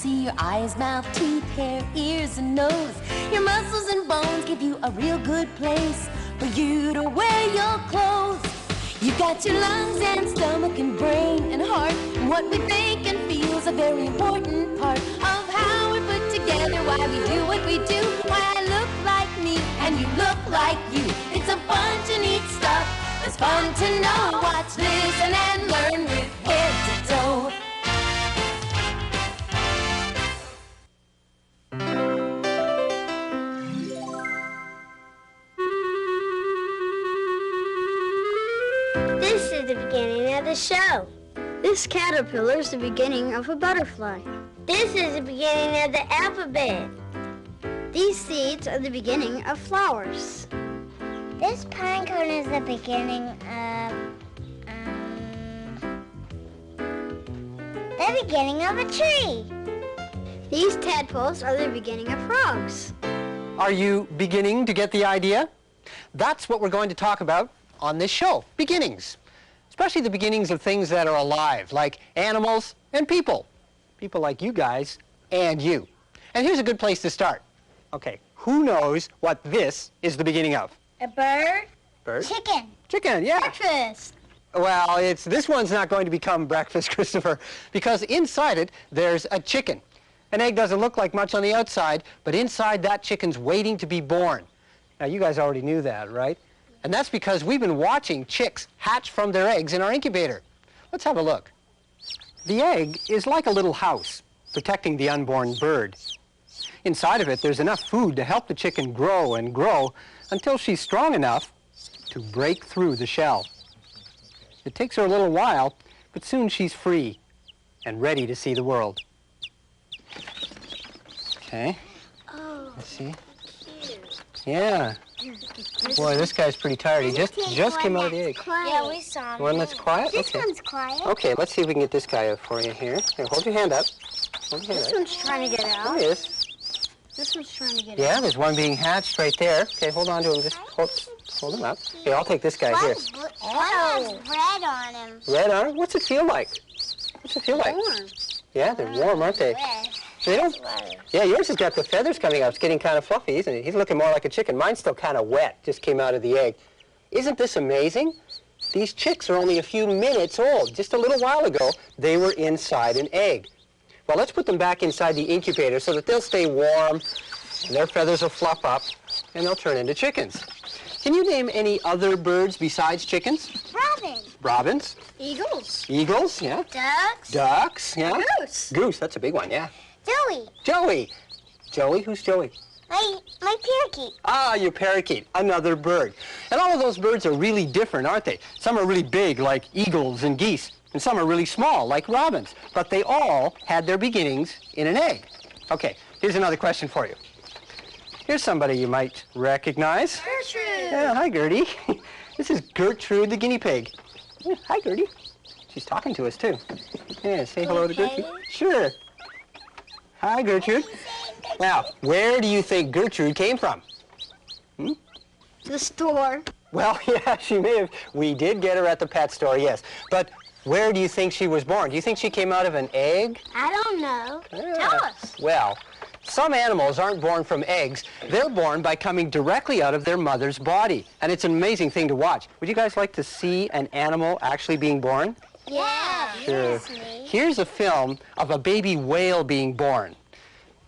see your eyes, mouth, teeth, hair, ears, and nose. Your muscles and bones give you a real good place for you to wear your clothes. You've got your lungs and stomach and brain and heart. And what we think and feel is a very important part of how we're put together, why we do what we do, why I look like me and you look like you. It's a bunch of neat stuff. It's fun to know. Watch, listen, and learn with head to toe. This is the beginning of the show. This caterpillar is the beginning of a butterfly. This is the beginning of the alphabet. These seeds are the beginning of flowers. This pine cone is the beginning of a tree. These tadpoles are the beginning of frogs. Are you beginning to get the idea? That's what we're going to talk about on this show, beginnings. Especially the beginnings of things that are alive, like animals and people. People like you guys and you. And here's a good place to start. Okay, who knows what this is the beginning of? A bird. Bird? Chicken. Chicken, yeah. Breakfast. Well, this one's not going to become breakfast, Christopher, because inside it, there's a chicken. An egg doesn't look like much on the outside, but inside that chicken's waiting to be born. Now, you guys already knew that, right? And that's because we've been watching chicks hatch from their eggs in our incubator. Let's have a look. The egg is like a little house, protecting the unborn bird. Inside of it, there's enough food to help the chicken grow and grow until she's strong enough to break through the shell. It takes her a little while, but soon she's free and ready to see the world. Okay. Oh, Let's see. cute. Yeah. Boy, this guy's pretty tired. He just came out of the egg. Yeah, we saw him. One that's quiet? This Okay. one's quiet. Okay, let's see if we can get this guy up for you here. Here, hold your hand up. Hold your hand This up. one's trying to get There out. he is. This one's trying to get Yeah, out. there's one being hatched right there. Okay, hold on to him. Just hold him up. Here, I'll take this guy here. One has red on him. Red arm? What's it feel like? What's it feel like? Warm. Yeah, they're warm, aren't they? Red. They don't. Yeah, yours has got the feathers coming up. It's getting kind of fluffy, isn't it? He's looking more like a chicken. Mine's still kind of wet. Just came out of the egg. Isn't this amazing? These chicks are only a few minutes old. Just a little while ago, they were inside an egg. Well, let's put them back inside the incubator so that they'll stay warm, and their feathers will fluff up, and they'll turn into chickens. Can you name any other birds besides chickens? Robin. Robins? Eagles. Eagles, yeah. Ducks. Ducks, yeah. Goose. Goose, that's a big one, yeah. Joey. Joey. Joey? Who's Joey? My parakeet. Ah, your parakeet, another bird. And all of those birds are really different, aren't they? Some are really big, like eagles and geese, and some are really small, like robins. But they all had their beginnings in an egg. Okay, here's another question for you. Here's somebody you might recognize. Gertrude. Yeah, hi, Gertie. This is Gertrude the guinea pig. Yeah, hi, Gertie. She's talking to us, too. Yeah, say hello to Gertrude. Sure. Hi, Gertrude. Now, where do you think Gertrude came from? The store. Well, yeah, she may have. We did get her at the pet store, yes. But where do you think she was born? Do you think she came out of an egg? I don't know. Yeah. Tell us. Well, some animals aren't born from eggs. They're born by coming directly out of their mother's body. And it's an amazing thing to watch. Would you guys like to see an animal actually being born? Yeah. Sure. Yes, me. Here's a film of a baby whale being born.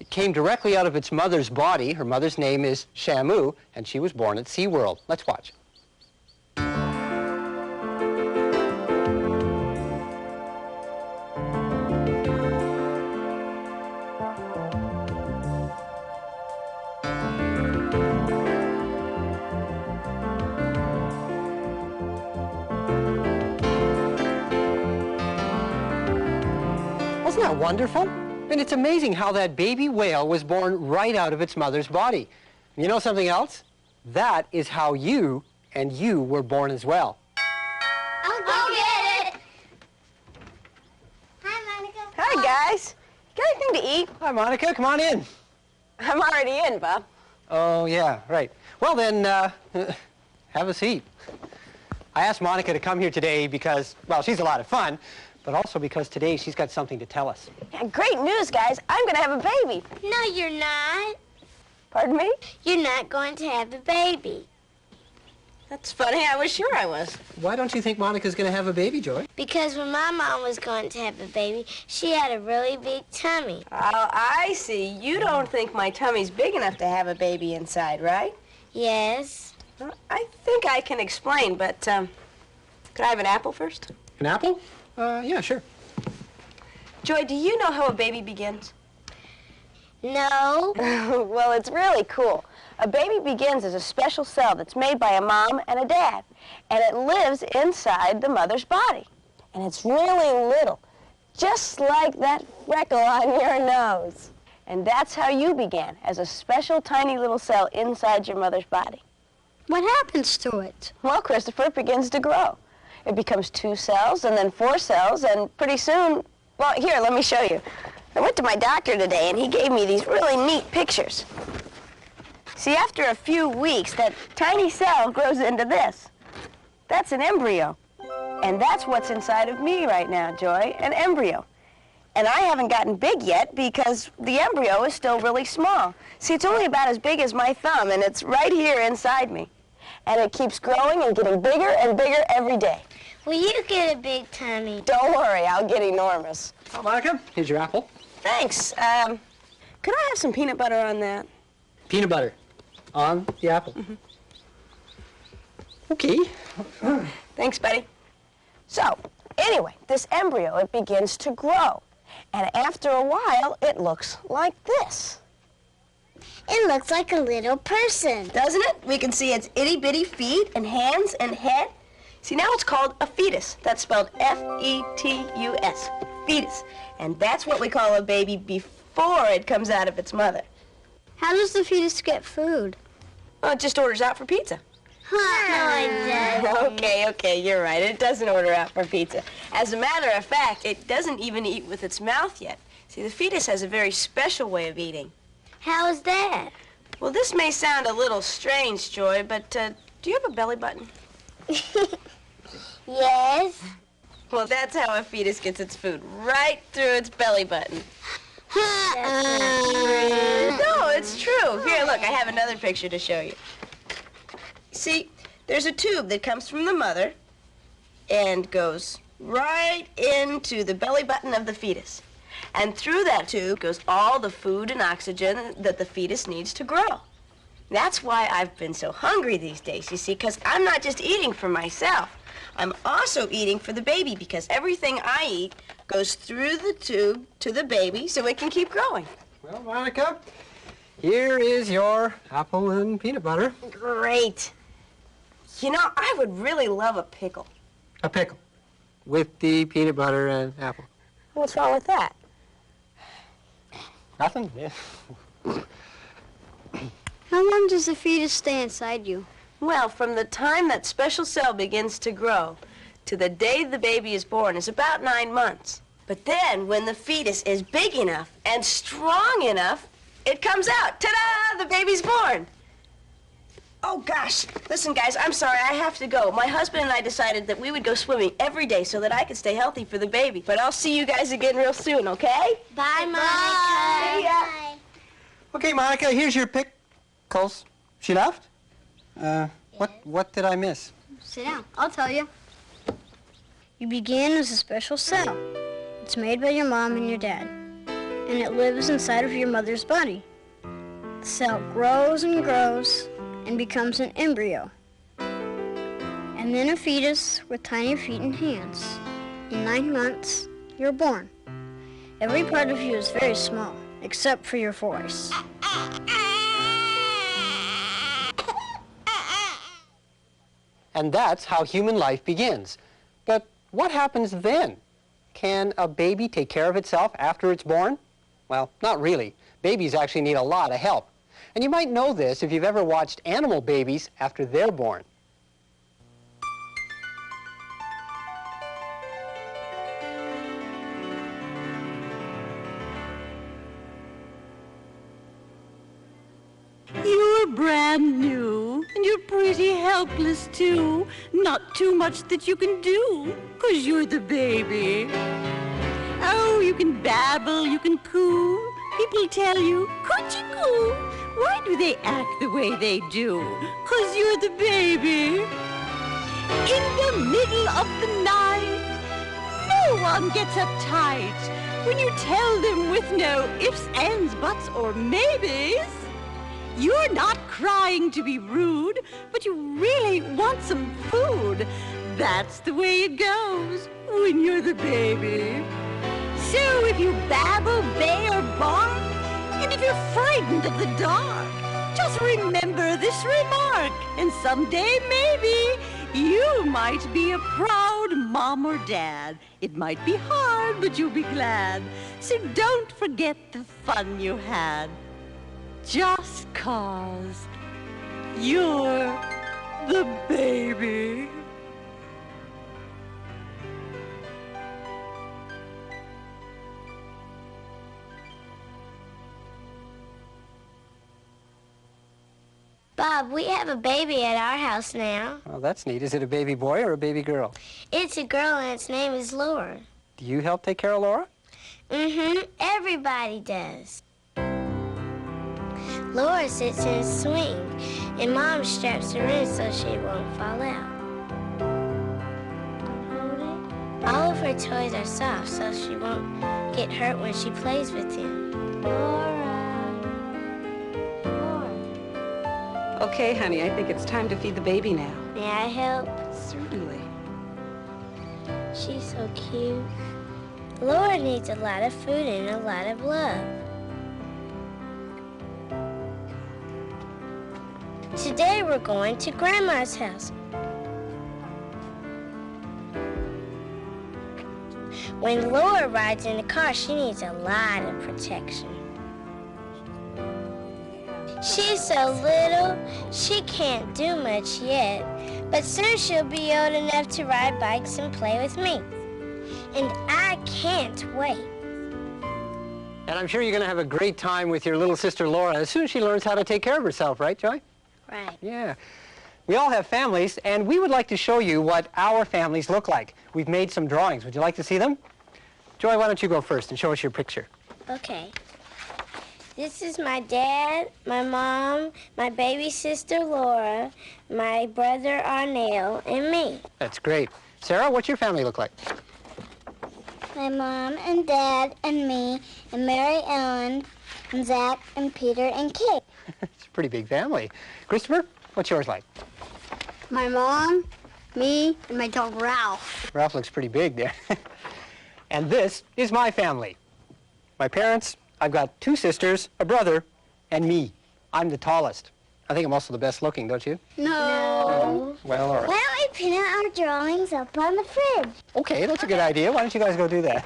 It came directly out of its mother's body. Her mother's name is Shamu, and she was born at SeaWorld. Let's watch. Wasn't that wonderful? I mean, it's amazing how that baby whale was born right out of its mother's body. You know something else? That is how you and you were born as well. I'll go get it. Hi, Monica. Hi, guys. Got anything to eat? Hi, Monica. Come on in. I'm already in, Bob. Oh, yeah, right. Well, then, have a seat. I asked Monica to come here today because, well, she's a lot of fun, but also because today she's got something to tell us. Yeah, great news, guys. I'm going to have a baby. No, you're not. Pardon me? You're not going to have a baby. That's funny. I was sure I was. Why don't you think Monica's going to have a baby, Joy? Because when my mom was going to have a baby, she had a really big tummy. Oh, I see. You don't think my tummy's big enough to have a baby inside, right? Yes. Well, I think I can explain, but could I have an apple first? An apple? Yeah, sure. Joy, do you know how a baby begins? No. Well, it's really cool. A baby begins as a special cell that's made by a mom and a dad, and it lives inside the mother's body. And it's really little, just like that freckle on your nose. And that's how you began, as a special tiny little cell inside your mother's body. What happens to it? Well, Christopher, it begins to grow. It becomes 2 cells and then 4 cells, and pretty soon, well, here, let me show you. I went to my doctor today, and he gave me these really neat pictures. See, after a few weeks, that tiny cell grows into this. That's an embryo. And that's what's inside of me right now, Joy, an embryo. And I haven't gotten big yet because the embryo is still really small. See, it's only about as big as my thumb, and it's right here inside me. And it keeps growing and getting bigger and bigger every day. Will you get a big tummy? Don't worry, I'll get enormous. Oh, Monica, here's your apple. Thanks. Could I have some peanut butter on that? Peanut butter on the apple. Mm-hmm. Okay. Thanks, buddy. So, anyway, this embryo, it begins to grow. And after a while, it looks like this. It looks like a little person. Doesn't it? We can see its itty-bitty feet and hands and head. See, now it's called a fetus. That's spelled F-E-T-U-S, fetus. And that's what we call a baby before it comes out of its mother. How does the fetus get food? Well, it just orders out for pizza. No, it doesn't. Okay, you're right. It doesn't order out for pizza. As a matter of fact, it doesn't even eat with its mouth yet. See, the fetus has a very special way of eating. How is that? Well, this may sound a little strange, Joy, but do you have a belly button? Yes. Well, that's how a fetus gets its food, right through its belly button. That's not true. No, it's true. Here, look, I have another picture to show you. See, there's a tube that comes from the mother and goes right into the belly button of the fetus. And through that tube goes all the food and oxygen that the fetus needs to grow. That's why I've been so hungry these days, you see, because I'm not just eating for myself. I'm also eating for the baby because everything I eat goes through the tube to the baby so it can keep growing. Well, Monica, here is your apple and peanut butter. Great. You know, I would really love a pickle. A pickle with the peanut butter and apple. What's wrong with that? Nothing? Yeah. How long does the fetus stay inside you? Well, from the time that special cell begins to grow to the day the baby is born is about 9 months. But then, when the fetus is big enough and strong enough, it comes out. Ta-da! The baby's born. Oh, gosh. Listen, guys, I'm sorry. I have to go. My husband and I decided that we would go swimming every day so that I could stay healthy for the baby. But I'll see you guys again real soon, okay? Bye, Monica. See ya. Bye. Okay, Monica, here's your pickles. She left? What did I miss? Sit down. I'll tell you. You begin as a special cell. It's made by your mom and your dad, and it lives inside of your mother's body. The cell grows and grows and becomes an embryo, and then a fetus with tiny feet and hands. In 9 months, you're born. Every part of you is very small, except for your voice. And that's how human life begins. But what happens then? Can a baby take care of itself after it's born? Well, not really. Babies actually need a lot of help. And you might know this if you've ever watched animal babies after they're born. You're brand new, and you're pretty healthy. helpless too. Not too much that you can do, 'cause you're the baby. Oh, you can babble, you can coo. People tell you, coochie-coo. Why do they act the way they do? 'Cause you're the baby. In the middle of the night, no one gets uptight when you tell them with no ifs, ands, buts, or maybes. You're not crying to be rude, but you really want some food. That's the way it goes when you're the baby. So if you babble, bay, or bark, and if you're frightened of the dark, just remember this remark, and someday maybe you might be a proud mom or dad. It might be hard, but you'll be glad. So don't forget the fun you had. Just 'cause you're the baby. Bob, we have a baby at our house now. Well, that's neat. Is it a baby boy or a baby girl? It's a girl and its name is Laura. Do you help take care of Laura? Mm-hmm. Everybody does. Laura sits in a swing, and Mom straps her in so she won't fall out. Hold it. All of her toys are soft so she won't get hurt when she plays with them. Laura. Okay, honey, I think it's time to feed the baby now. May I help? Certainly. She's so cute. Laura needs a lot of food and a lot of love. Today we're going to Grandma's house. When Laura rides in the car, she needs a lot of protection. She's so little, she can't do much yet, but soon she'll be old enough to ride bikes and play with me. And I can't wait. And I'm sure you're going to have a great time with your little sister Laura as soon as she learns how to take care of herself, right, Joy? Right. Yeah. We all have families, and we would like to show you what our families look like. We've made some drawings. Would you like to see them? Joy, why don't you go first and show us your picture? Okay. This is my dad, my mom, my baby sister Laura, my brother Arnell, and me. That's great. Sarah, what's your family look like? My mom and dad and me and Mary Ellen and Zach and Peter and Kate. It's a pretty big family. Christopher, what's yours like? My mom, me, and my dog Ralph. Ralph looks pretty big there. And this is my family. My parents, I've got 2 sisters, a brother, and me. I'm the tallest. I think I'm also the best looking, don't you? No. Well, all right. Why don't we pin our drawings up on the fridge? Okay, that's a good idea. Why don't you guys go do that?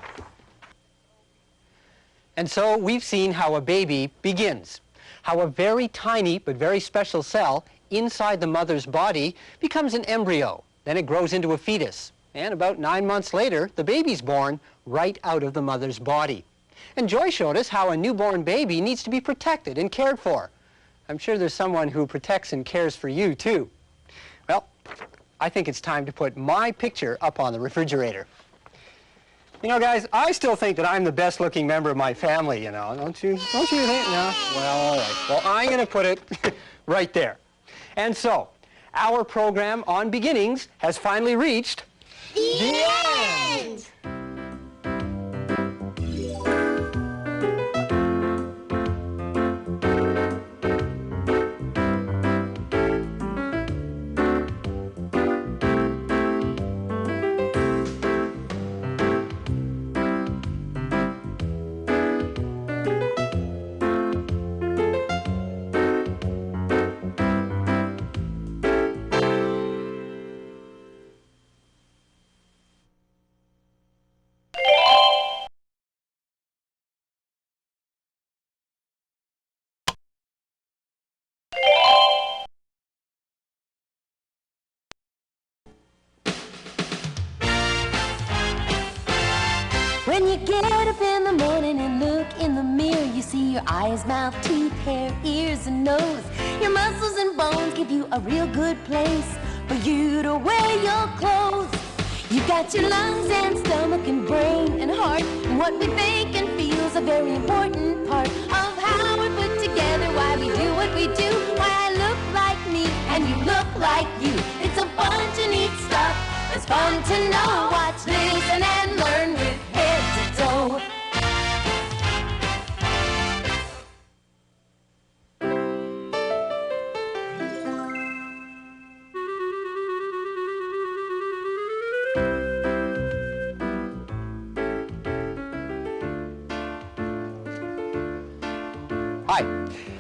And so we've seen how a baby begins, how a very tiny but very special cell inside the mother's body becomes an embryo. Then it grows into a fetus. And about 9 months later, the baby's born right out of the mother's body. And Joy showed us how a newborn baby needs to be protected and cared for. I'm sure there's someone who protects and cares for you, too. Well, I think it's time to put my picture up on the refrigerator. You know, guys, I still think that I'm the best-looking member of my family, you know. Don't you think? No? Well, all right. Well, I'm going to put it right there. And so, our program on beginnings has finally reached the end! When you get up in the morning and look in the mirror, you see your eyes, mouth, teeth, hair, ears, and nose. Your muscles and bones give you a real good place for you to wear your clothes. You've got your lungs and stomach and brain and heart, and what we think and feel is a very important part of how we're put together, why we do what we do, why I look like me and you look like you. It's a bunch of neat stuff. It's fun to know. Watch, listen, and learn with head to toe. Hi.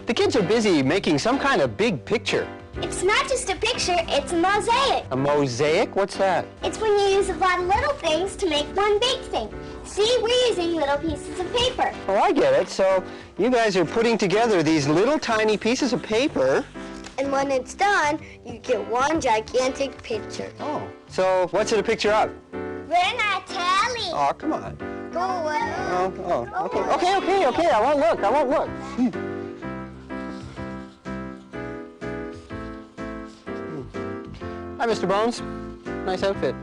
The kids are busy making some kind of big picture. It's not just a picture, it's a mosaic. A mosaic? What's that? It's when you use a lot of little things to make one big thing. See, we're using little pieces of paper. Oh, I get it. So you guys are putting together these little tiny pieces of paper. And when it's done, you get one gigantic picture. Oh. So what's it a picture of? We're not telling. Oh, come on. Go away. Okay. I won't look. Hi, Mr. Bones. Nice outfit.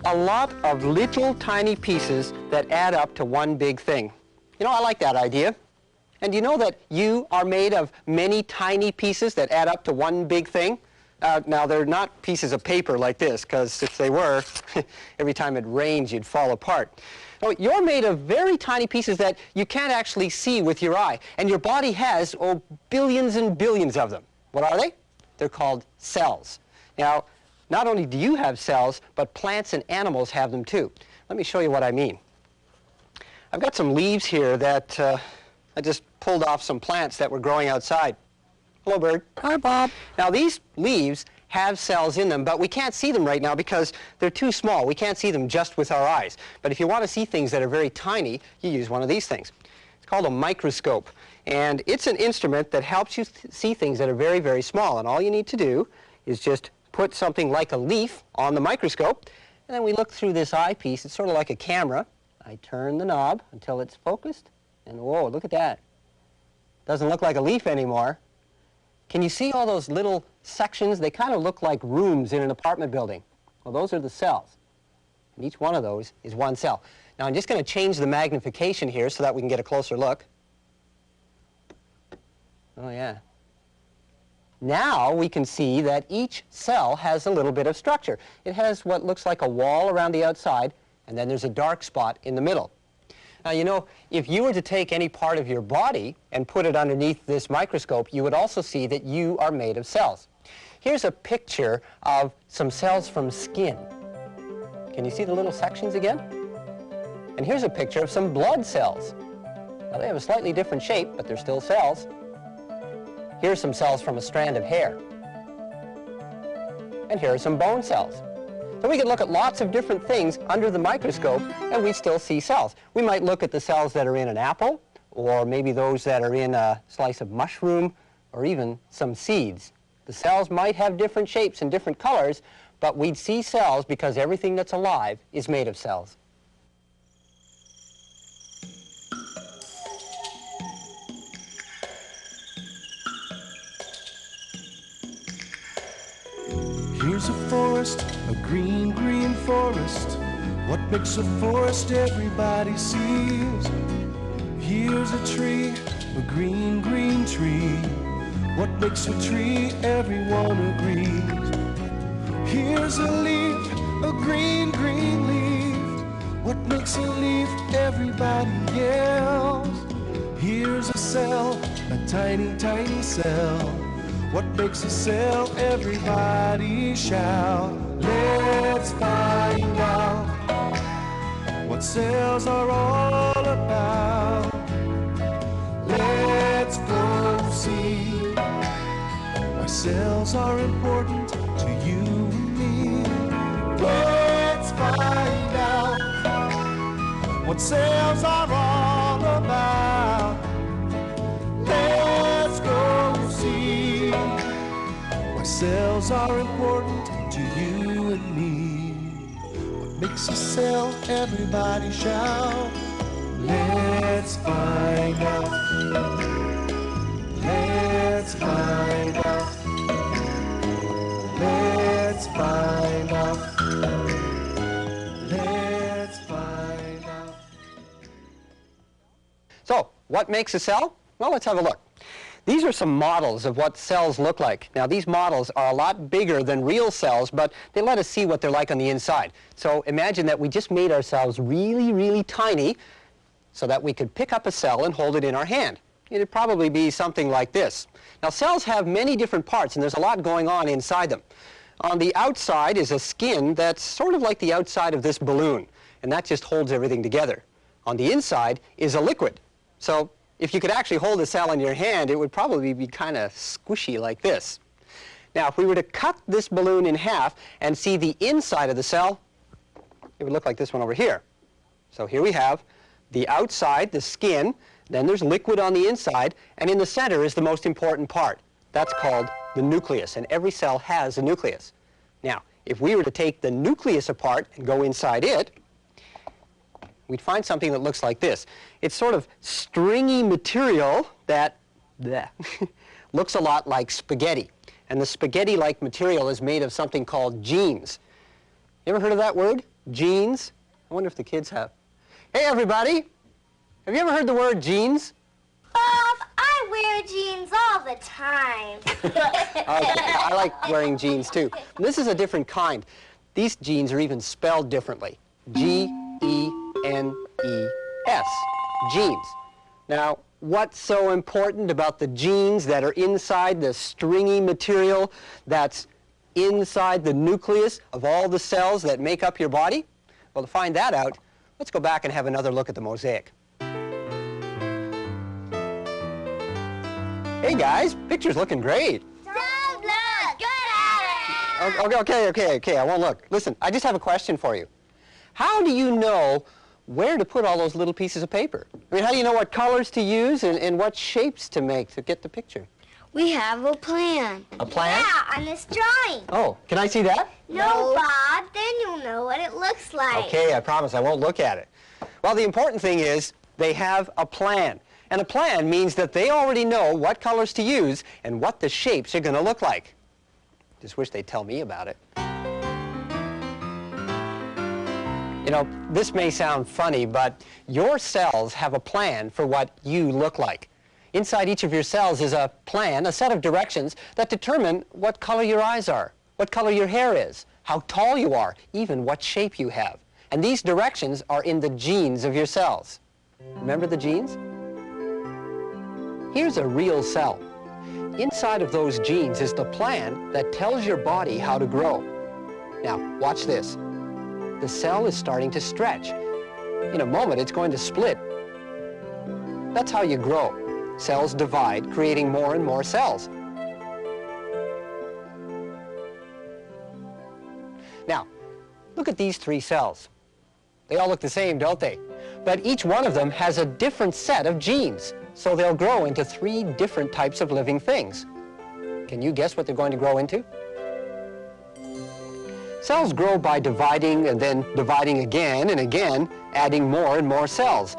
A lot of little tiny pieces that add up to one big thing. You know, I like that idea. And you know that you are made of many tiny pieces that add up to one big thing? Now, they're not pieces of paper like this, because if they were, every time it rains, you'd fall apart. No, you're made of very tiny pieces that you can't actually see with your eye. And your body has, billions and billions of them. What are they? They're called cells. Now, not only do you have cells, but plants and animals have them too. Let me show you what I mean. I've got some leaves here that I just pulled off some plants that were growing outside. Hello, bird. Hi, Bob. Now, these leaves have cells in them, but we can't see them right now because they're too small. We can't see them just with our eyes. But if you want to see things that are very tiny, you use one of these things. It's called a microscope. And it's an instrument that helps you see things that are very, very small. And all you need to do is just put something like a leaf on the microscope, and then we look through this eyepiece. It's sort of like a camera. I turn the knob until it's focused, and whoa, look at that. Doesn't look like a leaf anymore. Can you see all those little sections? They kind of look like rooms in an apartment building. Well, those are the cells. And each one of those is one cell. Now, I'm just going to change the magnification here so that we can get a closer look. Oh, yeah. Now we can see that each cell has a little bit of structure. It has what looks like a wall around the outside, and then there's a dark spot in the middle. Now, you know, if you were to take any part of your body and put it underneath this microscope, you would also see that you are made of cells. Here's a picture of some cells from skin. Can you see the little sections again? And here's a picture of some blood cells. Now, they have a slightly different shape, but they're still cells. Here's some cells from a strand of hair. And here are some bone cells. So we could look at lots of different things under the microscope, and we still see cells. We might look at the cells that are in an apple, or maybe those that are in a slice of mushroom, or even some seeds. The cells might have different shapes and different colors, but we'd see cells because everything that's alive is made of cells. Here's a forest, a green, green forest. What makes a forest everybody sees. Here's a tree, a green, green tree. What makes a tree everyone agrees. Here's a leaf, a green, green leaf. What makes a leaf everybody yells. Here's a cell, a tiny, tiny cell. What makes a cell? Everybody shout. Let's find out what cells are all about. Let's go see why cells are important to you and me. Let's find out what cells are all about. Let's go see why cells are important to you and me. What makes a cell? Everybody shout. Let's find out. Let's What makes a cell? Well, let's have a look. These are some models of what cells look like. Now, these models are a lot bigger than real cells, but they let us see what they're like on the inside. So imagine that we just made ourselves really, really tiny so that we could pick up a cell and hold it in our hand. It'd probably be something like this. Now, cells have many different parts, and there's a lot going on inside them. On the outside is a skin that's sort of like the outside of this balloon, and that just holds everything together. On the inside is a liquid. So if you could actually hold a cell in your hand, it would probably be kind of squishy like this. Now, if we were to cut this balloon in half and see the inside of the cell, it would look like this one over here. So here we have the outside, the skin, then there's liquid on the inside, and in the center is the most important part. That's called the nucleus, and every cell has a nucleus. Now, if we were to take the nucleus apart and go inside it, we'd find something that looks like this. It's sort of stringy material that looks a lot like spaghetti. And the spaghetti-like material is made of something called genes. You ever heard of that word? Genes? I wonder if the kids have. Hey, everybody! Have you ever heard the word genes? Bob, I wear jeans all the time. Okay, I like wearing jeans too. This is a different kind. These genes are even spelled differently. G-E-N-E-S. Genes. Now, what's so important about the genes that are inside the stringy material that's inside the nucleus of all the cells that make up your body? Well, to find that out, let's go back and have another look at the mosaic. Hey guys, picture's looking great. Don't look! Good at it! Okay, I won't look. Listen, I just have a question for you. How do you know where to put all those little pieces of paper? I mean, how do you know what colors to use and what shapes to make to get the picture? We have a plan. A plan? Yeah, on this drawing. Oh, can I see that? No, Bob, then you'll know what it looks like. Okay, I promise I won't look at it. Well, the important thing is they have a plan. And a plan means that they already know what colors to use and what the shapes are going to look like. Just wish they'd tell me about it. You know, this may sound funny, but your cells have a plan for what you look like. Inside each of your cells is a plan, a set of directions that determine what color your eyes are, what color your hair is, how tall you are, even what shape you have. And these directions are in the genes of your cells. Remember the genes? Here's a real cell. Inside of those genes is the plan that tells your body how to grow. Now, watch this. The cell is starting to stretch. In a moment, it's going to split. That's how you grow. Cells divide, creating more and more cells. Now, look at these three cells. They all look the same, don't they? But each one of them has a different set of genes, so they'll grow into three different types of living things. Can you guess what they're going to grow into? Cells grow by dividing and then dividing again and again, adding more and more cells.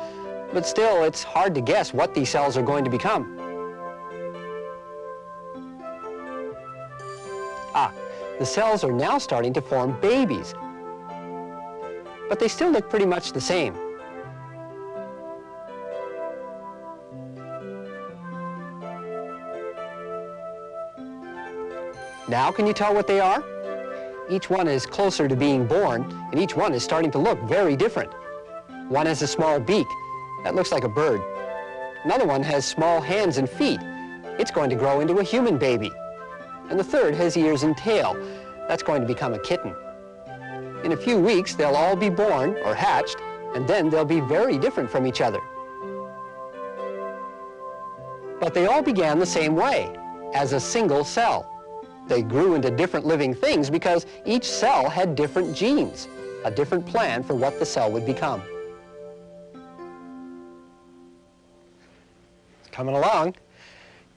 But still, it's hard to guess what these cells are going to become. The cells are now starting to form babies. But they still look pretty much the same. Now can you tell what they are? Each one is closer to being born, and each one is starting to look very different. One has a small beak. That looks like a bird. Another one has small hands and feet. It's going to grow into a human baby. And the third has ears and tail. That's going to become a kitten. In a few weeks, they'll all be born or hatched, and then they'll be very different from each other. But they all began the same way, as a single cell. They grew into different living things because each cell had different genes, a different plan for what the cell would become. It's coming along.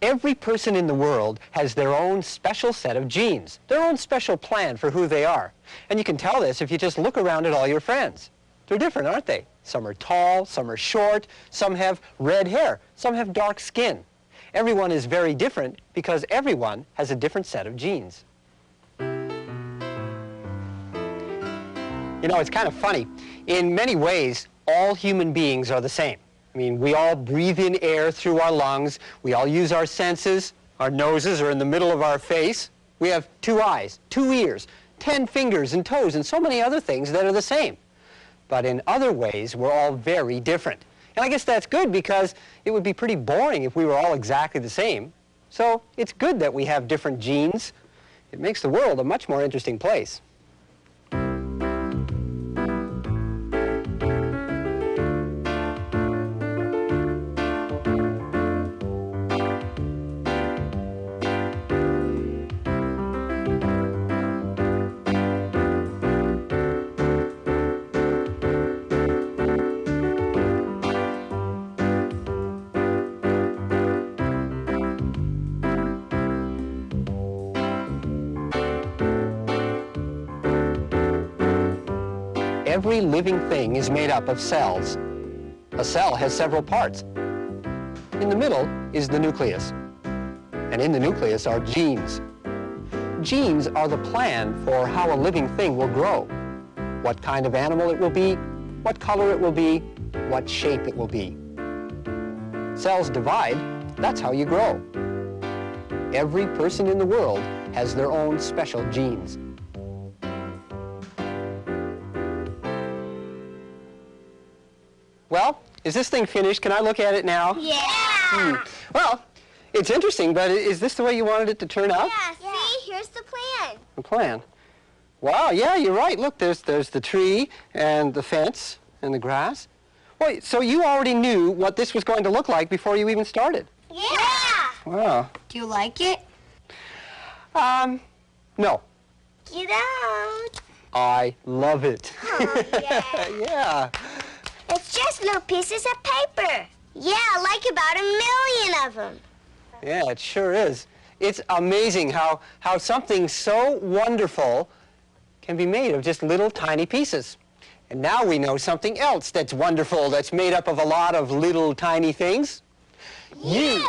Every person in the world has their own special set of genes, their own special plan for who they are. And you can tell this if you just look around at all your friends. They're different, aren't they? Some are tall, some are short, some have red hair, some have dark skin. Everyone is very different because everyone has a different set of genes. You know, it's kind of funny. In many ways, all human beings are the same. I mean, we all breathe in air through our lungs. We all use our senses. Our noses are in the middle of our face. We have 2 eyes, 2 ears, 10 fingers and toes, and so many other things that are the same. But in other ways, we're all very different. And I guess that's good because it would be pretty boring if we were all exactly the same. So it's good that we have different genes. It makes the world a much more interesting place. Every living thing is made up of cells. A cell has several parts. In the middle is the nucleus. And in the nucleus are genes. Genes are the plan for how a living thing will grow. What kind of animal it will be, what color it will be, what shape it will be. Cells divide, that's how you grow. Every person in the world has their own special genes. Well, is this thing finished? Can I look at it now? Yeah! Well, it's interesting, but is this the way you wanted it to turn out? Yeah, see? Here's the plan. The plan. Wow, yeah, you're right. Look, there's the tree and the fence and the grass. Well, so you already knew what this was going to look like before you even started. Yeah! Wow. Do you like it? No. You don't. I love it. Oh, yeah. Yeah. It's just little pieces of paper. Yeah, like about 1,000,000 of them. Yeah, it sure is. It's amazing how something so wonderful can be made of just little tiny pieces. And now we know something else that's wonderful, that's made up of a lot of little tiny things. You!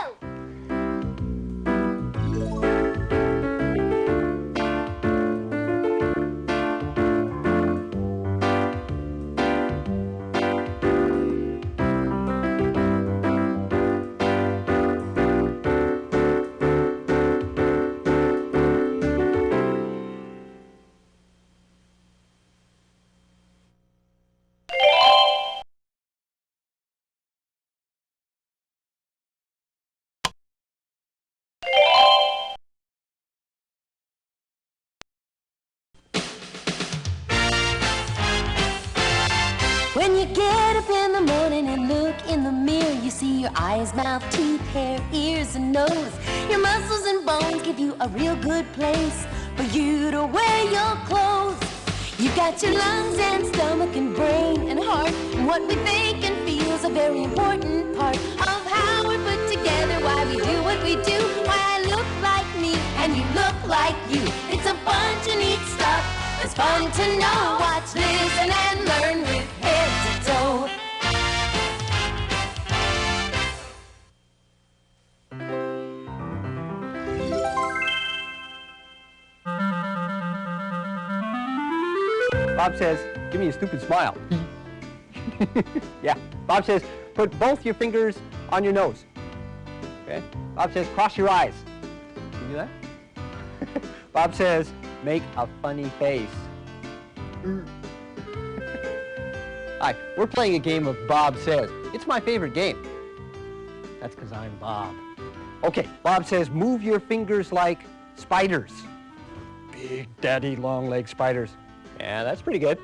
When you get up in the morning and look in the mirror, you see your eyes, mouth, teeth, hair, ears, and nose. Your muscles and bones give you a real good place for you to wear your clothes. You've got your lungs and stomach and brain and heart, and what we think and feel is a very important part of how we're put together, why we do what we do, why I look like me and you look like you. It's a bunch of neat stuff. It's fun to know. Watch, listen, and learn with head to toe. Bob says, give me a stupid smile. Yeah. Bob says, put both your fingers on your nose. Okay? Bob says, cross your eyes. Can you do that? Bob says, make a funny face. Hi, we're playing a game of Bob Says. It's my favorite game. That's because I'm Bob. Okay, Bob says, move your fingers like spiders. Big daddy long leg spiders. Yeah, that's pretty good.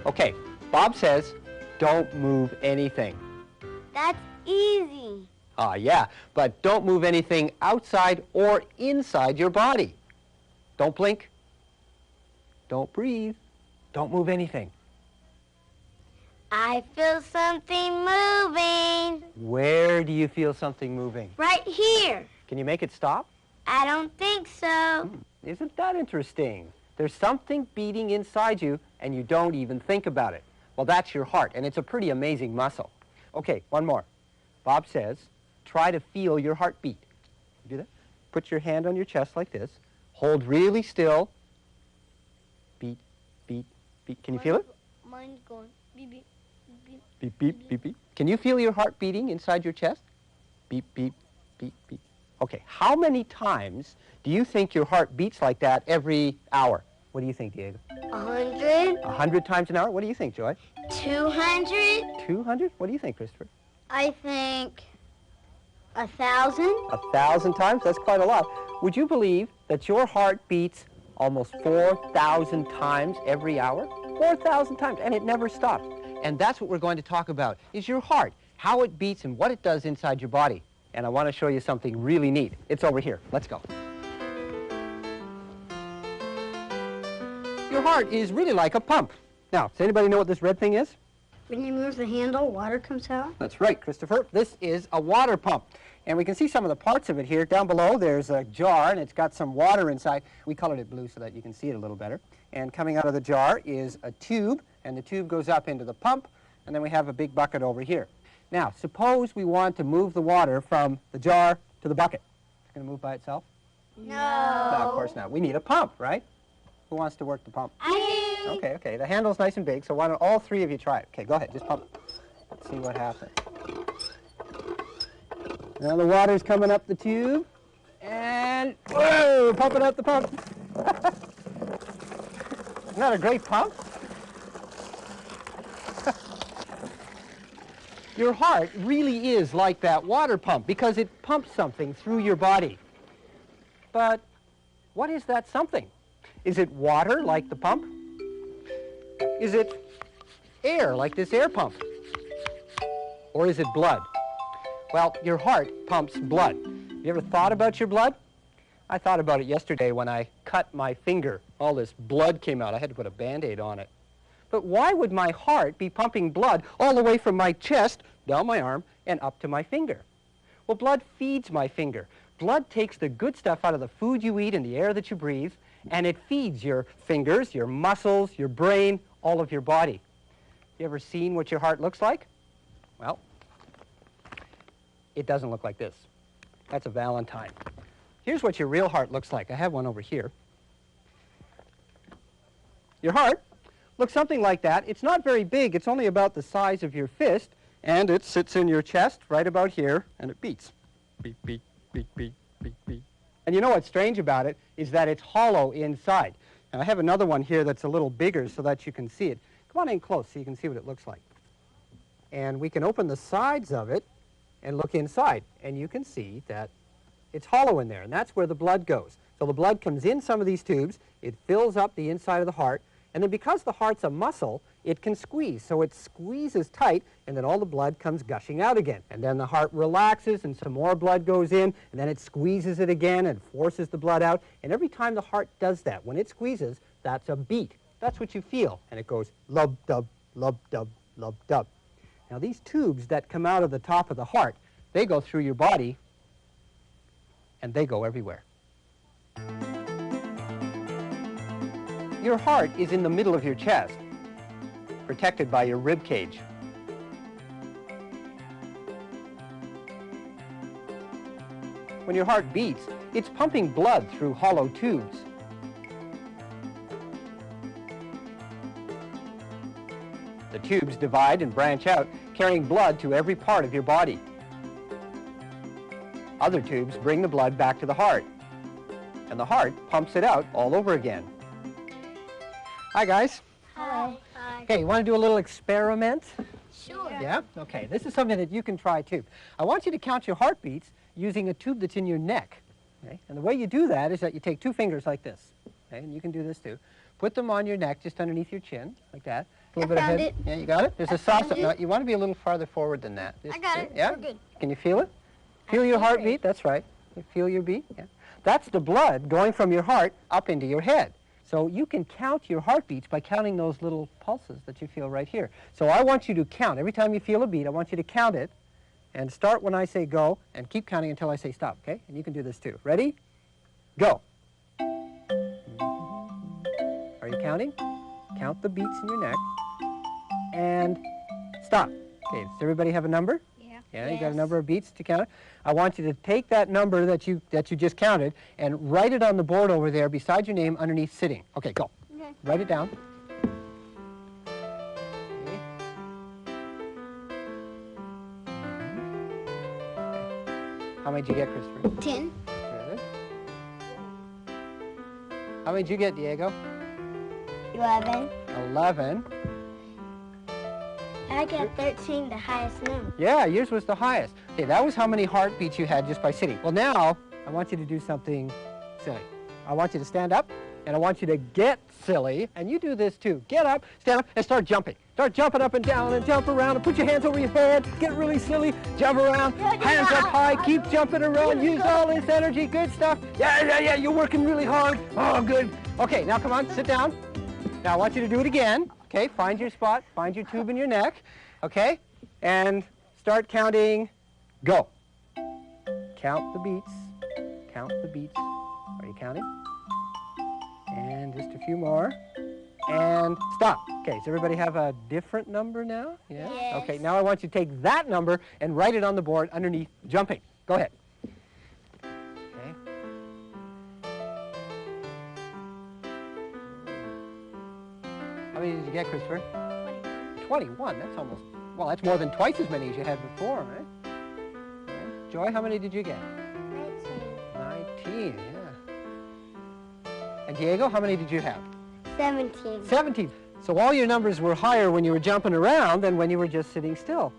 Okay, Bob says, don't move anything. That's easy. Yeah, but don't move anything outside or inside your body. Don't blink. Don't breathe. Don't move anything. I feel something moving. Where do you feel something moving? Right here. Can you make it stop? I don't think so. Isn't that interesting? There's something beating inside you, and you don't even think about it. Well, that's your heart, and it's a pretty amazing muscle. Okay, one more. Bob says, try to feel your heartbeat. Do that. Put your hand on your chest like this. Hold really still. Beat, beat, beat. Can you feel it? Mine's going beep, beep, beep, Beep, beep, beep, beep. Can you feel your heart beating inside your chest? Beep, beep, beep, beep. Okay, how many times do you think your heart beats like that every hour? What do you think, Diego? 100. 100 times an hour? What do you think, Joy? 200. 200? What do you think, Christopher? I think 1,000. 1,000 times? That's quite a lot. Would you believe that your heart beats almost 4,000 times every hour? 4,000 times, and it never stops. And that's what we're going to talk about, is your heart, how it beats and what it does inside your body. And I want to show you something really neat. It's over here. Let's go. Your heart is really like a pump. Now, does anybody know what this red thing is? When you move the handle, water comes out. That's right, Christopher. This is a water pump. And we can see some of the parts of it here. Down below, there's a jar, and it's got some water inside. We colored it blue so that you can see it a little better. And coming out of the jar is a tube, and the tube goes up into the pump, and then we have a big bucket over here. Now, suppose we want to move the water from the jar to the bucket. It's going to move by itself? No. No, of course not. We need a pump, right? Who wants to work the pump? I do. Okay, okay. The handle's nice and big, so why don't all three of you try it? Okay, go ahead. Just pump. Let's see what happens. Now the water's coming up the tube, and whoa, pumping up the pump. Isn't that a great pump? Your heart really is like that water pump because it pumps something through your body. But what is that something? Is it water like the pump? Is it air like this air pump? Or is it blood? Well, your heart pumps blood. You ever thought about your blood? I thought about it yesterday when I cut my finger. All this blood came out. I had to put a Band-Aid on it. But why would my heart be pumping blood all the way from my chest, down my arm, and up to my finger? Well, blood feeds my finger. Blood takes the good stuff out of the food you eat and the air that you breathe, and it feeds your fingers, your muscles, your brain, all of your body. You ever seen what your heart looks like? Well, it doesn't look like this. That's a Valentine. Here's what your real heart looks like. I have one over here. Your heart looks something like that. It's not very big. It's only about the size of your fist, and it sits in your chest right about here, and it beats. Beat, beat, beat, beat, beat, beat. And you know what's strange about it is that it's hollow inside. Now, I have another one here that's a little bigger so that you can see it. Come on in close so you can see what it looks like. And we can open the sides of it and look inside, and you can see that it's hollow in there, and that's where the blood goes. So the blood comes in some of these tubes, it fills up the inside of the heart, and then because the heart's a muscle, it can squeeze. So it squeezes tight, and then all the blood comes gushing out again. And then the heart relaxes, and some more blood goes in, and then it squeezes it again and forces the blood out. And every time the heart does that, when it squeezes, that's a beat. That's what you feel. And it goes lub-dub, lub-dub, lub-dub. Now these tubes that come out of the top of the heart, they go through your body, and they go everywhere. Your heart is in the middle of your chest, protected by your rib cage. When your heart beats, it's pumping blood through hollow tubes. The tubes divide and branch out, carrying blood to every part of your body. Other tubes bring the blood back to the heart, and the heart pumps it out all over again. Hi, guys. Hi. Okay, you want to do a little experiment? Sure. Yeah? Okay, this is something that you can try too. I want you to count your heartbeats using a tube that's in your neck. Okay? And the way you do that is that you take two fingers like this. Okay? And you can do this too. Put them on your neck just underneath your chin, like that. A little bit found ahead. it. Yeah, you got it? There's a sauce. No, you want to be a little farther forward than that. I got it. Yeah? We're good. Can you feel it? Feel your heartbeat? That's right. You feel your beat? Yeah. That's the blood going from your heart up into your head. So you can count your heartbeats by counting those little pulses that you feel right here. So I want you to count. Every time you feel a beat, I want you to count it and start when I say go and keep counting until I say stop, okay? And you can do this too. Ready? Go. Are you counting? Count the beats in your neck and stop. Okay, does everybody have a number? Yeah, you got a number of beats to count. I want you to take that number that you just counted and write it on the board over there beside your name underneath sitting. Okay, go. Okay. Write it down. Okay. How many did you get, Christopher? 10. Good. How many did you get, Diego? 11. 11. I got 13, the highest number. Yeah, yours was the highest. Okay, that was how many heartbeats you had just by sitting. Well, now I want you to do something silly. I want you to stand up, and I want you to get silly, and you do this too. Get up, stand up, and start jumping. Start jumping up and down and jump around and put your hands over your head. Get really silly, jump around, hands up high, keep jumping around, use all this energy, good stuff. Yeah, you're working really hard. Oh, good. Okay, now come on, sit down. Now I want you to do it again. Okay, find your spot, find your tube in your neck. Okay, and start counting. Go. Count the beats. Count the beats. Are you counting? And just a few more. And stop. Okay, does everybody have a different number now? Yeah? Yes. Okay, now I want you to take that number and write it on the board underneath jumping. Go ahead. Okay. How many did you get, Christopher? 21. That's almost, well, that's more than twice as many as you had before, right? Yeah. Joy, how many did you get? 19, yeah. And Diego, how many did you have? 17. 17. So all your numbers were higher when you were jumping around than when you were just sitting still.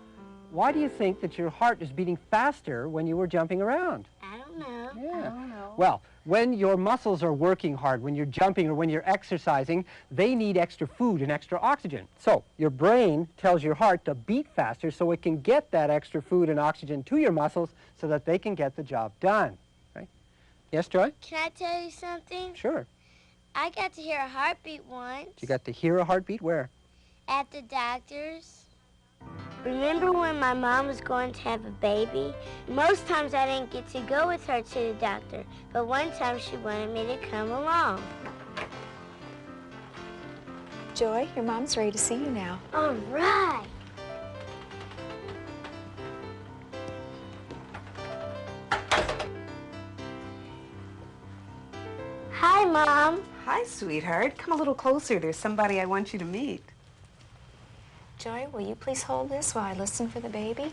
Why do you think that your heart is beating faster when you were jumping around? I don't know. Yeah. I don't know. Well, when your muscles are working hard, when you're jumping or when you're exercising, they need extra food and extra oxygen. So your brain tells your heart to beat faster so it can get that extra food and oxygen to your muscles so that they can get the job done. Right? Yes, Joy? Can I tell you something? Sure. I got to hear a heartbeat once. You got to hear a heartbeat? Where? At the doctor's. Remember when my mom was going to have a baby? Most times I didn't get to go with her to the doctor, but one time she wanted me to come along. Joy, your mom's ready to see you now. All right. Hi, Mom. Hi, sweetheart. Come a little closer. There's somebody I want you to meet. Joy, will you please hold this while I listen for the baby?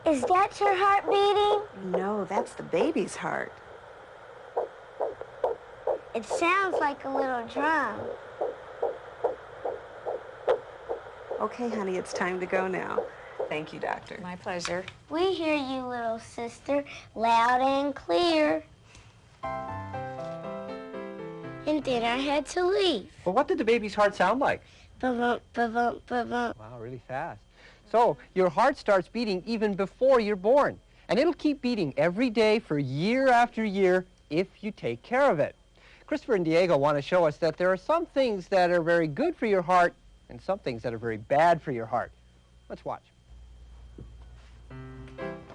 Is that your heart beating? No, that's the baby's heart. It sounds like a little drum. Okay, honey, it's time to go now. Thank you, doctor. My pleasure. We hear you, little sister, loud and clear. And then I had to leave. Well, what did the baby's heart sound like? Ba-bump, ba-bump, ba-bump. Wow, really fast. So your heart starts beating even before you're born. And it'll keep beating every day for year after year if you take care of it. Christopher and Diego want to show us that there are some things that are very good for your heart and some things that are very bad for your heart. Let's watch.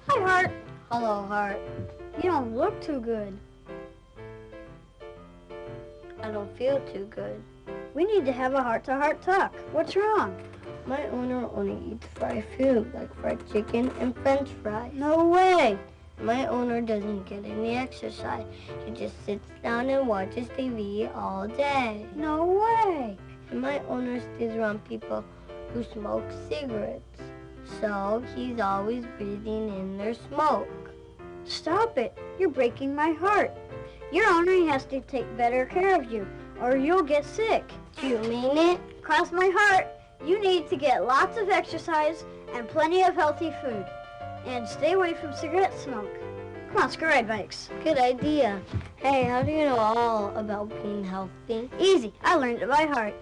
Hi, Heart. Hello, Heart. You don't look too good. I don't feel too good. We need to have a heart-to-heart talk. What's wrong? My owner only eats fried food, like fried chicken and french fries. No way. My owner doesn't get any exercise. He just sits down and watches TV all day. No way. And my owner stays around people who smoke cigarettes. So he's always breathing in their smoke. Stop it. You're breaking my heart. Your owner has to take better care of you, or you'll get sick. Do you mean it? Cross my heart. You need to get lots of exercise and plenty of healthy food. And stay away from cigarette smoke. Come on, let's go ride bikes. Good idea. Hey, how do you know all about being healthy? Easy. I learned it by heart.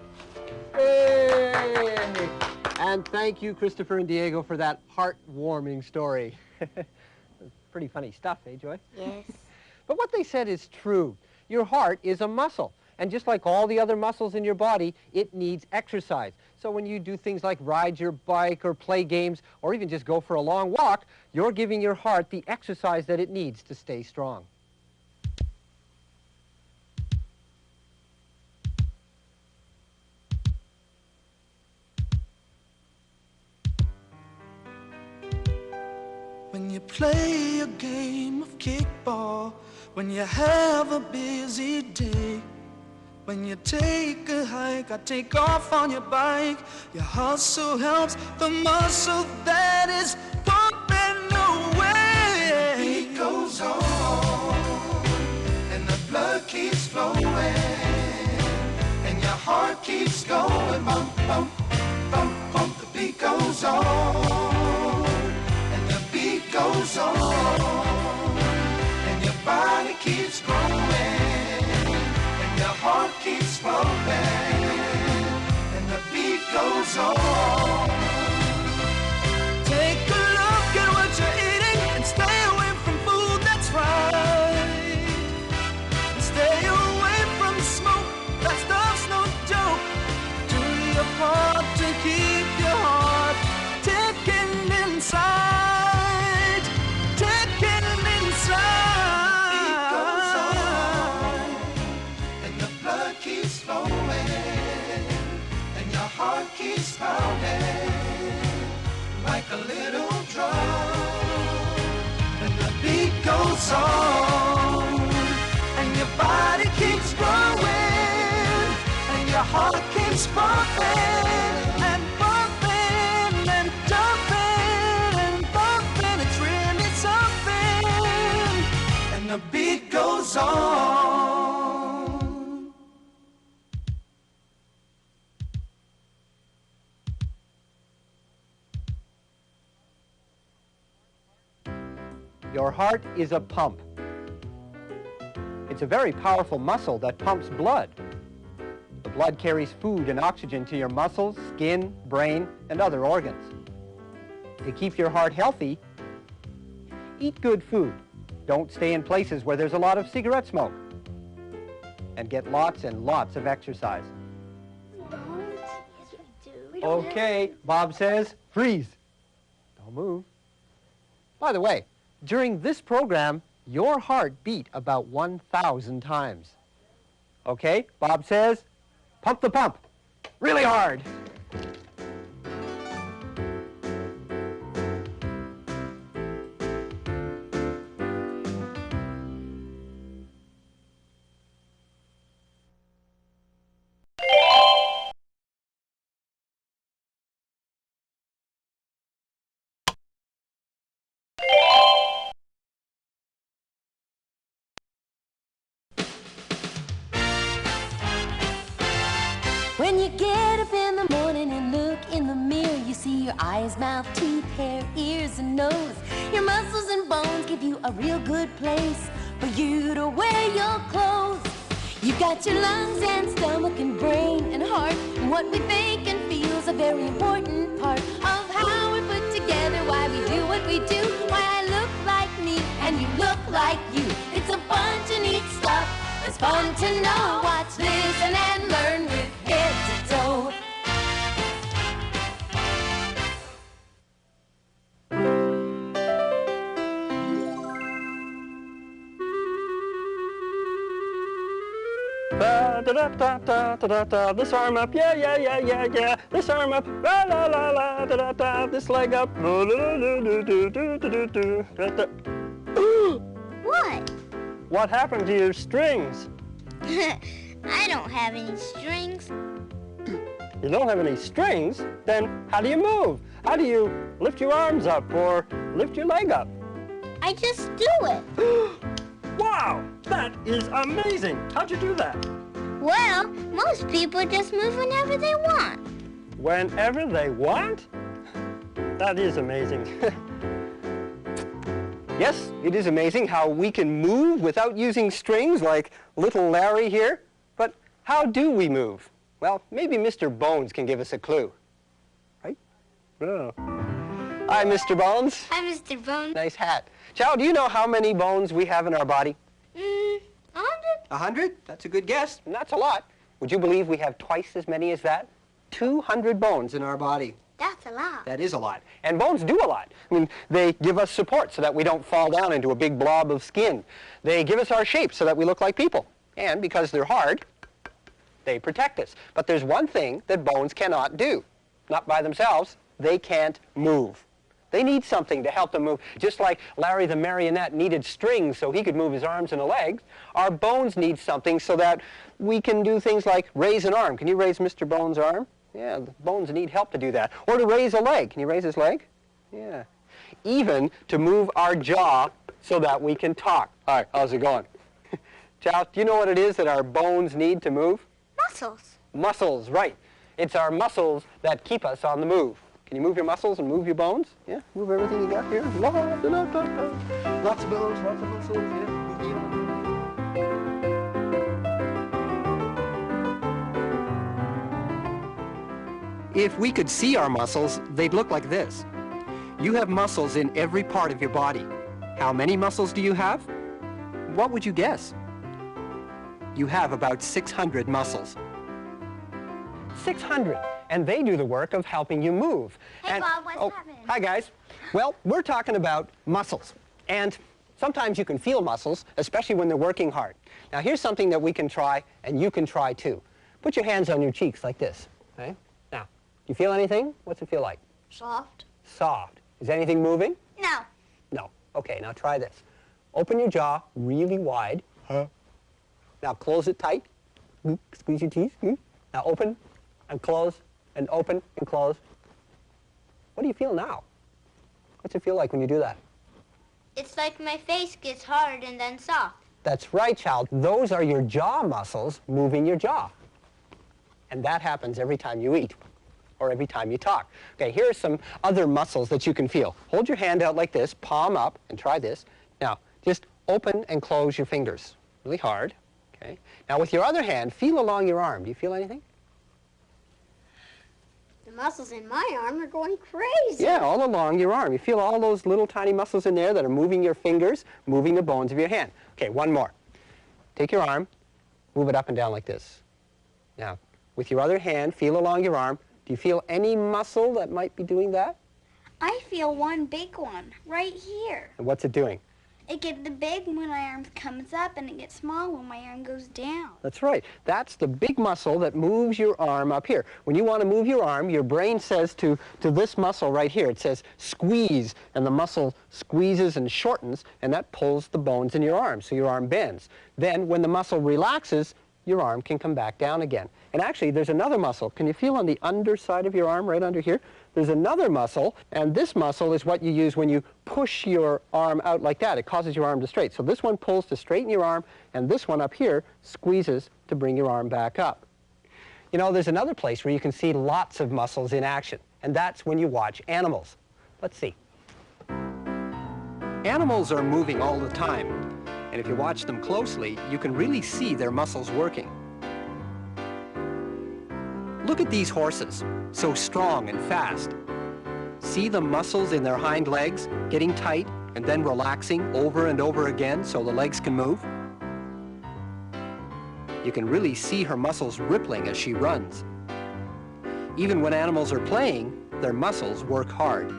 Yay! And thank you, Christopher and Diego, for that heartwarming story. Pretty funny stuff, eh, Joy? Yes. But what they said is true. Your heart is a muscle. And just like all the other muscles in your body, it needs exercise. So when you do things like ride your bike or play games or even just go for a long walk, you're giving your heart the exercise that it needs to stay strong. When you play a game of kickball, when you have a busy day, When you take a hike, I take off on your bike. Your hustle helps the muscle that is pumping away. The beat goes on, and the blood keeps flowing, and your heart keeps going. Bump, bump, bump, bump. The beat goes on, and the beat goes on, and your body keeps growing, and your heart keeps pumping, and the beat goes on. Take a look at what you're eating and stay away from food that's fried. Stay away from smoke, that stuff's no joke. Do your part to keep your heart ticking inside, ticking inside. The beat goes on, and the blood keeps flowing, and your heart keeps pounding like a little drum. And the beat goes on, and your body keeps growing, and your heart keeps pumping and pumping and jumping and bumping. It's really something, and the beat goes on. Your heart is a pump. It's a very powerful muscle that pumps blood. The blood carries food and oxygen to your muscles, skin, brain, and other organs. To keep your heart healthy, eat good food. Don't stay in places where there's a lot of cigarette smoke. And get lots and lots of exercise. Okay, Bob says, freeze. Don't move. By the way, during this program, your heart beat about 1,000 times. Okay, Bob says, pump the pump, really hard. When you get up in the morning and look in the mirror, you see your eyes, mouth, teeth, hair, ears, and nose. Your muscles and bones give you a real good place for you to wear your clothes. You've got your lungs and stomach and brain and heart, and what we think and feel is a very important part of how we're put together, why we do what we do, why I look like me and you look like you. It's a bunch of neat stuff. It's fun to know. Watch, listen, and learn with head to toe. Da da da da da da da. This arm up, yeah yeah yeah yeah yeah. This arm up, la la la la da da da. This leg up, do do do do do do do do. What? What happened to your strings? I don't have any strings. You don't have any strings? Then how do you move? How do you lift your arms up or lift your leg up? I just do it. Wow, that is amazing. How'd you do that? Well, most people just move whenever they want. Whenever they want? That is amazing. Yes, it is amazing how we can move without using strings like little Larry here. But how do we move? Well, maybe Mr. Bones can give us a clue. Right? Oh. Hi, Mr. Bones. Hi, Mr. Bones. Nice hat. Chow, do you know how many bones we have in our body? 100. 100? That's a good guess, and that's a lot. Would you believe we have twice as many as that? 200 bones in our body. That's a lot. That is a lot. And bones do a lot. I mean, they give us support so that we don't fall down into a big blob of skin. They give us our shape so that we look like people. And because they're hard, they protect us. But there's one thing that bones cannot do. Not by themselves. They can't move. They need something to help them move. Just like Larry the marionette needed strings so he could move his arms and legs, our bones need something so that we can do things like raise an arm. Can you raise Mr. Bones' arm? Yeah, the bones need help to do that. Or to raise a leg. Can you raise his leg? Yeah. Even to move our jaw so that we can talk. All right, how's it going? Chow, do you know what it is that our bones need to move? Muscles. Muscles, right. It's our muscles that keep us on the move. Can you move your muscles and move your bones? Yeah, move everything you got here. Lots of bones, lots of muscles. Yeah, move the arm. If we could see our muscles, they'd look like this. You have muscles in every part of your body. How many muscles do you have? What would you guess? You have about 600 muscles. 600, and they do the work of helping you move. Hey, Bob, what's happening? Hi, guys. Well, we're talking about muscles, and sometimes you can feel muscles, especially when they're working hard. Now, here's something that we can try, and you can try too. Put your hands on your cheeks like this, okay? Now, you feel anything? What's it feel like? Soft. Soft. Is anything moving? No. No. Okay, now try this. Open your jaw really wide. Now close it tight. Squeeze your teeth. Now open and close and open and close. What do you feel now? What's it feel like when you do that? It's like my face gets hard and then soft. That's right, child. Those are your jaw muscles moving your jaw. And that happens every time you eat or every time you talk. Okay, here are some other muscles that you can feel. Hold your hand out like this, palm up, and try this. Now, just open and close your fingers really hard. Okay. Now, with your other hand, feel along your arm. Do you feel anything? The muscles in my arm are going crazy. Yeah, all along your arm. You feel all those little tiny muscles in there that are moving your fingers, moving the bones of your hand. Okay, one more. Take your arm, move it up and down like this. Now, with your other hand, feel along your arm. Do you feel any muscle that might be doing that? I feel one big one right here. And what's it doing? It gets the big when my arm comes up and it gets small when my arm goes down. That's right. That's the big muscle that moves your arm up here. When you want to move your arm, your brain says to this muscle right here, it says squeeze, and the muscle squeezes and shortens, and that pulls the bones in your arm, so your arm bends. Then when the muscle relaxes, your arm can come back down again. And actually, there's another muscle. Can you feel on the underside of your arm, right under here? There's another muscle, and this muscle is what you use when you push your arm out like that. It causes your arm to straighten. So this one pulls to straighten your arm, and this one up here squeezes to bring your arm back up. You know, there's another place where you can see lots of muscles in action, and that's when you watch animals. Let's see. Animals are moving all the time, and if you watch them closely, you can really see their muscles working. Look at these horses, so strong and fast. See the muscles in their hind legs getting tight and then relaxing over and over again so the legs can move? You can really see her muscles rippling as she runs. Even when animals are playing, their muscles work hard.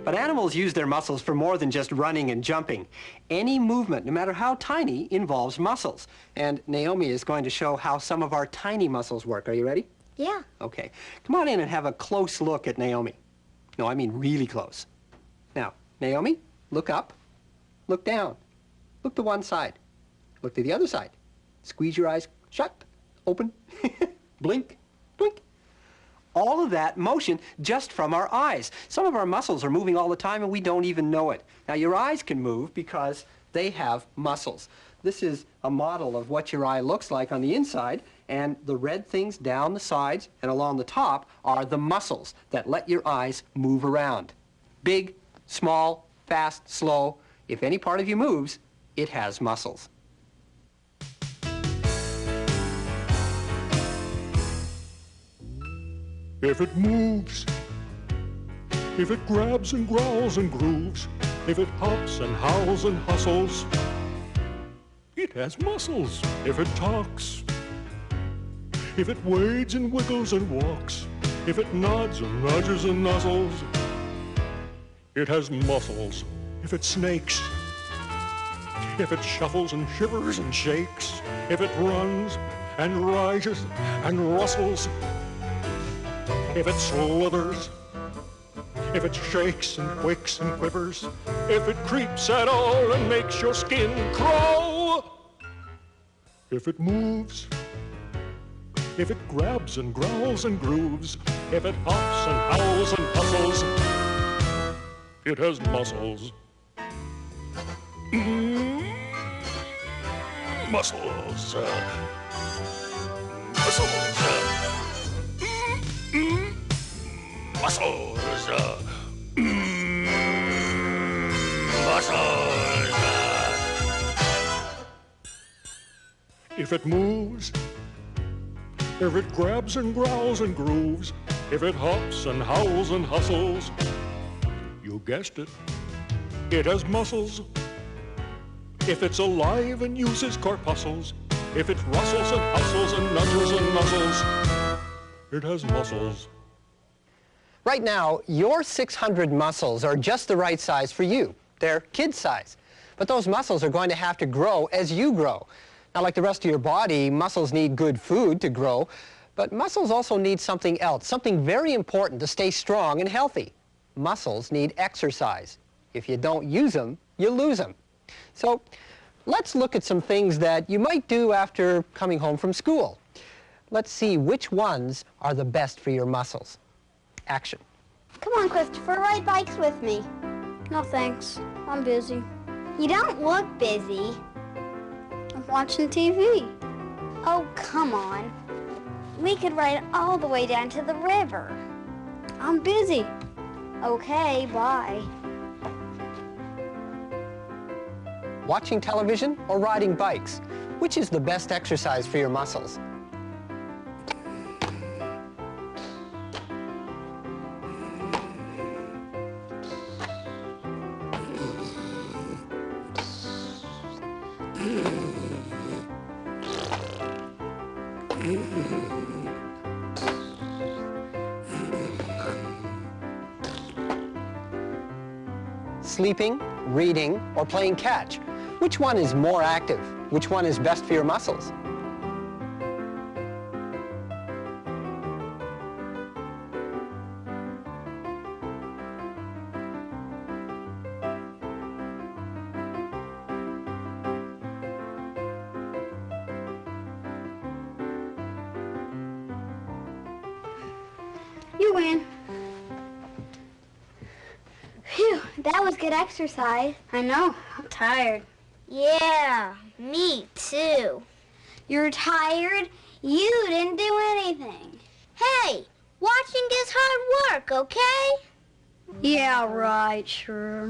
But animals use their muscles for more than just running and jumping. Any movement, no matter how tiny, involves muscles. And Naomi is going to show how some of our tiny muscles work. Are you ready? Yeah. Okay. Come on in and have a close look at Naomi. No, I mean really close. Now, Naomi, look up, look down, look to one side, look to the other side. Squeeze your eyes shut, open, blink, blink. All of that motion just from our eyes. Some of our muscles are moving all the time and we don't even know it. Now your eyes can move because they have muscles. This is a model of what your eye looks like on the inside, and the red things down the sides and along the top are the muscles that let your eyes move around. Big, small, fast, slow. If any part of you moves, it has muscles. If it moves, if it grabs and growls and grooves, if it hops and howls and hustles, it has muscles. If it talks, if it wades and wiggles and walks, if it nods and nudges and nuzzles, it has muscles. If it snakes, if it shuffles and shivers and shakes, if it runs and rises and rustles, if it slithers, if it shakes and quakes and quivers, if it creeps at all and makes your skin crawl, if it moves, if it grabs and growls and grooves, if it hops and howls and hustles, it has muscles. Muscles. Muscles. Muscles. Muscles. If it moves, if it grabs and growls and grooves, if it hops and howls and hustles, you guessed it, it has muscles. If it's alive and uses corpuscles, if it rustles and hustles and nudges and nuzzles, it has muscles. Right now, your 600 muscles are just the right size for you. They're kid size. But those muscles are going to have to grow as you grow. Now, like the rest of your body, muscles need good food to grow, but muscles also need something else, something very important to stay strong and healthy. Muscles need exercise. If you don't use them, you lose them. So let's look at some things that you might do after coming home from school. Let's see which ones are the best for your muscles. Action. Come on, Christopher, ride bikes with me. No thanks. I'm busy. You don't look busy. I'm watching TV. Oh, come on. We could ride all the way down to the river. I'm busy. Okay, bye. Watching television or riding bikes? Which is the best exercise for your muscles? Sleeping, reading, or playing catch? Which one is more active? Which one is best for your muscles? You win. Phew, that was good exercise. I know. I'm tired. Yeah, me too. You're tired? You didn't do anything. Hey, watching is hard work, okay? Yeah, right, sure.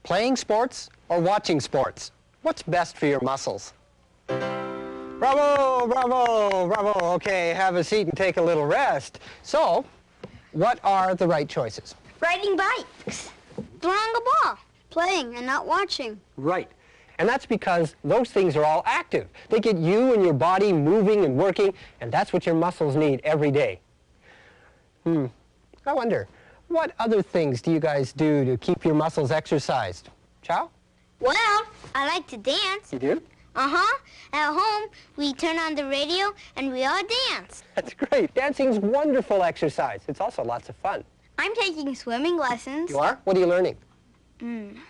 Playing sports or watching sports? What's best for your muscles? Bravo, bravo, bravo. Okay, have a seat and take a little rest. So, what are the right choices? Riding bikes. Throwing a ball. Playing and not watching. Right. And that's because those things are all active. They get you and your body moving and working, and that's what your muscles need every day. I wonder, what other things do you guys do to keep your muscles exercised? Chow? Well, I like to dance. You do? Uh-huh. At home, we turn on the radio and we all dance. That's great. Dancing's wonderful exercise. It's also lots of fun. I'm taking swimming lessons. You are? What are you learning?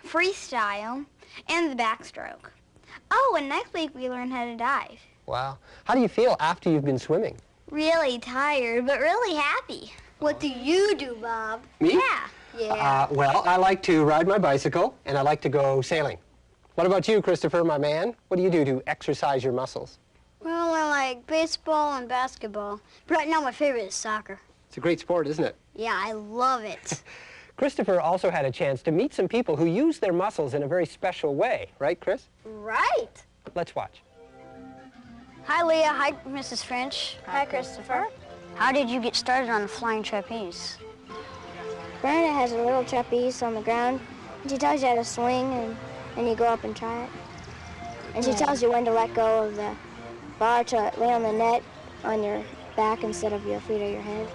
Freestyle and the backstroke. Oh, and next week we learn how to dive. Wow. How do you feel after you've been swimming? Really tired, but really happy. What do you do, Bob? Me? Yeah. Yeah. Well, I like to ride my bicycle, and I like to go sailing. What about you, Christopher, my man? What do you do to exercise your muscles? Well, I like baseball and basketball. But right now my favorite is soccer. It's a great sport, isn't it? Yeah, I love it. Christopher also had a chance to meet some people who use their muscles in a very special way. Right, Chris? Right. Let's watch. Hi, Leah. Hi, Mrs. French. Hi, Christopher. How did you get started on the flying trapeze? Brenda has a little trapeze on the ground. She tells you how to swing, and you go up and try it. And she tells you when to let go of the bar to lay on the net on your back instead of your feet or your head.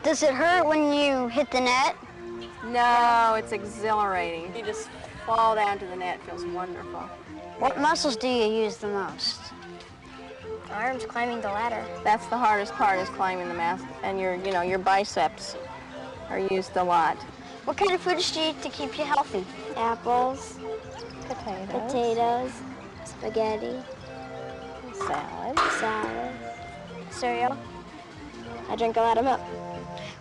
Does it hurt when you hit the net? No, it's exhilarating. You just fall down to the net. It feels wonderful. What muscles do you use the most? Arms climbing the ladder. That's the hardest part, is climbing the mast, and your biceps. are used a lot. What kind of foods do you eat to keep you healthy? Apples, potatoes, spaghetti, salad, Cereal? I drink a lot of milk.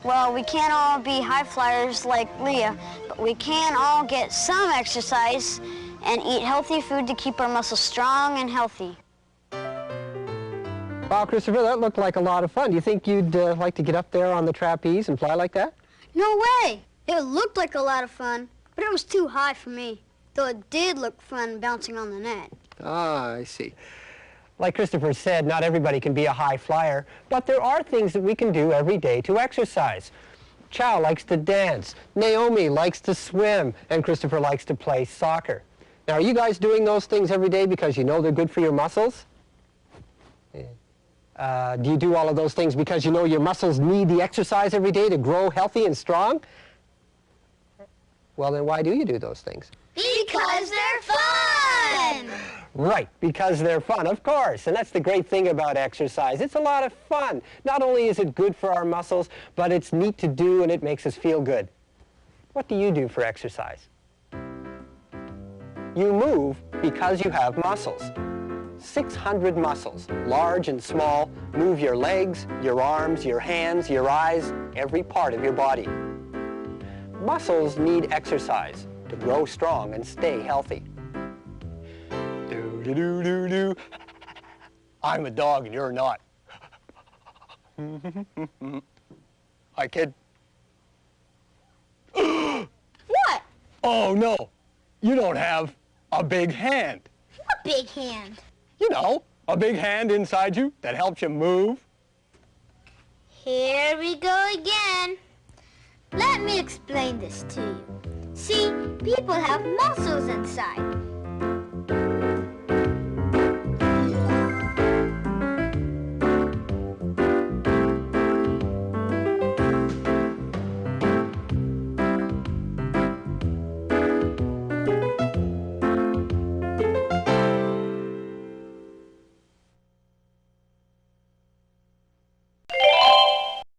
Well, we can't all be high flyers like Leah, but we can all get some exercise and eat healthy food to keep our muscles strong and healthy. Wow, Christopher, that looked like a lot of fun. Do you think you'd like to get up there on the trapeze and fly like that? No way! It looked like a lot of fun, but it was too high for me, though it did look fun bouncing on the net. Ah, I see. Like Christopher said, not everybody can be a high flyer, but there are things that we can do every day to exercise. Chow likes to dance, Naomi likes to swim, and Christopher likes to play soccer. Now, are you guys doing those things every day because you know they're good for your muscles? Do you do all of those things because you know your muscles need the exercise every day to grow healthy and strong? Well, then why do you do those things? Because they're fun! Right, because they're fun, of course. And that's the great thing about exercise. It's a lot of fun. Not only is it good for our muscles, but it's neat to do and it makes us feel good. What do you do for exercise? You move because you have muscles. 600 muscles, large and small, move your legs, your arms, your hands, your eyes, every part of your body. Muscles need exercise to grow strong and stay healthy. Do-do-do-do-do. I'm a dog and you're not. Hi, kid. What? Oh, no. You don't have a big hand. What big hand? You know, a big hand inside you that helps you move. Here we go again. Let me explain this to you. See, people have muscles inside.